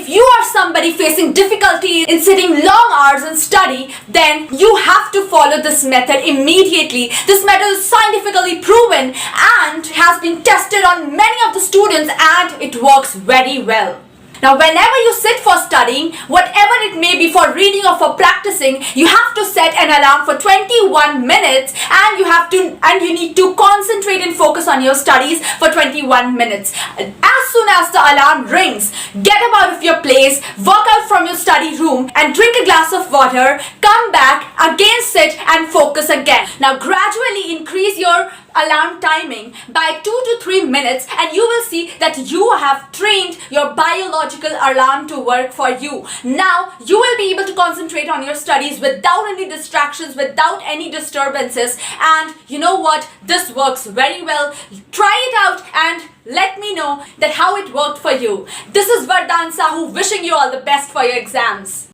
you are somebody facing difficulty in sitting long hours and study, then you have to follow this method immediately. This method is scientifically proven and has been tested on many of the students, and it works very well. Now, whenever you sit for studying, whatever it may be, for reading or for practicing, you have to set an alarm for 21 minutes, and you need to concentrate and focus on your studies for 21 minutes. As soon as the alarm rings, get up out of your place, walk out from your study room and drink a glass of water, come back, again sit and focus again. Now, gradually increase your alarm timing by 2 to 3 minutes, and you will see that you have trained your biological alarm to work for you. Now you will be able to concentrate on your studies without any distractions, without any disturbances, and you know what, this works very well. Try it out and let me know that how it worked for you. This is Vardan Sahu wishing you all the best for your exams.